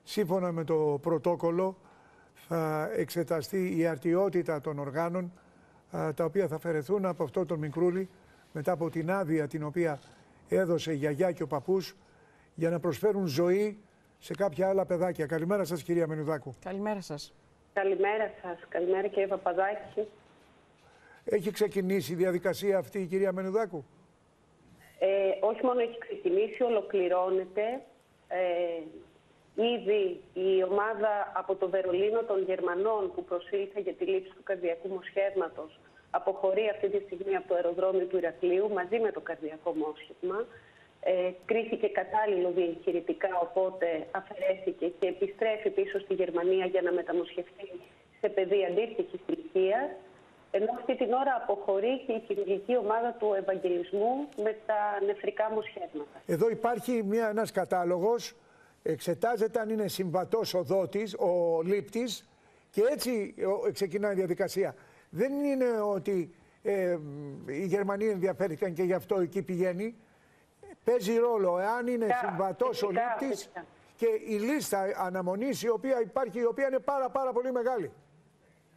Σύμφωνα με το πρωτόκολλο θα εξεταστεί η αρτιότητα των οργάνων τα οποία θα αφαιρεθούν από αυτό τον Μικρούλη μετά από την άδεια την οποία έδωσε η γιαγιά και ο παππούς για να προσφέρουν ζωή σε κάποια άλλα παιδάκια. Καλημέρα σας, κυρία Μενουδάκου. Καλημέρα σας. Καλημέρα σας. Καλημέρα, κύριε Παπαδάκη. Έχει ξεκινήσει η διαδικασία αυτή, κυρία Μενουδάκου? Όχι μόνο έχει ξεκινήσει, ολοκληρώνεται. Ήδη η ομάδα από το Βερολίνο των Γερμανών που προσήλθε για τη λήψη του καρδιακού μοσχεύματος αποχωρεί αυτή τη στιγμή από το αεροδρόμιο του Ηρακλείου μαζί με το καρδιακό μόσχευμα. Κρίθηκε κατάλληλο διεγχειρητικά, οπότε αφαιρέθηκε και επιστρέφει πίσω στη Γερμανία για να μεταμοσχευτεί σε παιδί αντίστοιχης ηλικίας. Ενώ αυτή την ώρα αποχωρεί και η χειρουργική ομάδα του Ευαγγελισμού με τα νεφρικά μοσχεύματα. Εδώ υπάρχει ένας κατάλογος, εξετάζεται αν είναι συμβατός ο δότης, ο λήπτης, και έτσι ξεκινάει η διαδικασία. Δεν είναι ότι οι Γερμανοί ενδιαφέρθηκαν και γι' αυτό εκεί πηγαίνει. Παίζει ρόλο εάν είναι συμβατός ο λήπτης και η λίστα αναμονής η οποία υπάρχει, η οποία είναι πάρα πολύ μεγάλη.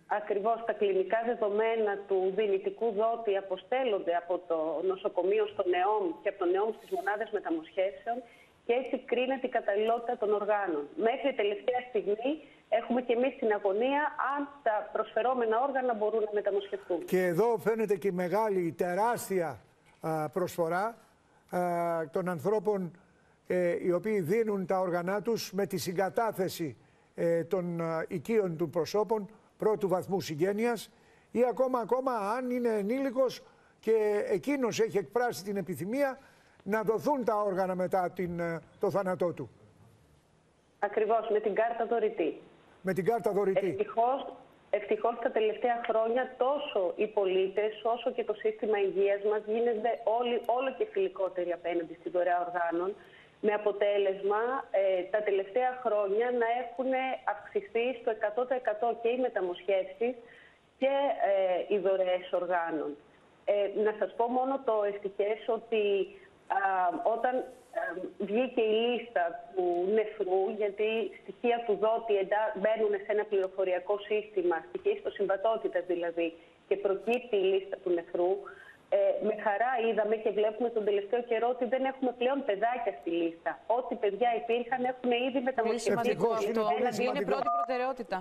Ακριβώς, τα κλινικά δεδομένα του δυνητικού δότη αποστέλλονται από το νοσοκομείο στο ΝΕΟΜ και από το ΝΕΟΜ στις μονάδες μεταμοσχεύσεων και έτσι κρίνεται η καταλληλότητα των οργάνων. Μέχρι τελευταία στιγμή έχουμε και εμείς την αγωνία αν τα προσφερόμενα όργανα μπορούν να μεταμοσχευτούν. Και εδώ φαίνεται και η μεγάλη, τεράστια προσφορά των ανθρώπων οι οποίοι δίνουν τα όργανά τους με τη συγκατάθεση των οικείων των προσώπων πρώτου βαθμού συγγένειας ή ακόμα αν είναι ενήλικος και εκείνος έχει εκφράσει την επιθυμία να δοθούν τα όργανα μετά το θάνατό του. Ακριβώς, με την κάρτα δωρητή. Με την κάρτα δωρητή. Ευτυχώς τα τελευταία χρόνια τόσο οι πολίτες όσο και το σύστημα υγείας μας γίνεται όλο και φιλικότεροι απέναντι στη δωρεά οργάνων, με αποτέλεσμα τα τελευταία χρόνια να έχουν αυξηθεί στο 100% και οι μεταμοσχεύσεις και οι δωρεές οργάνων. Να σας πω μόνο το ευτυχές ότι όταν βγήκε η λίστα του νεφρού, γιατί στοιχεία του δότη μπαίνουν σε ένα πληροφοριακό σύστημα, στοιχεία συμβατότητας δηλαδή, και προκύπτει η λίστα του νεφρού, με χαρά είδαμε και βλέπουμε τον τελευταίο καιρό ότι δεν έχουμε πλέον παιδάκια στη λίστα. Ό,τι παιδιά υπήρχαν έχουν ήδη μεταμοσχευτεί. Είναι σημαντικό αυτό. Είναι πρώτη προτεραιότητα.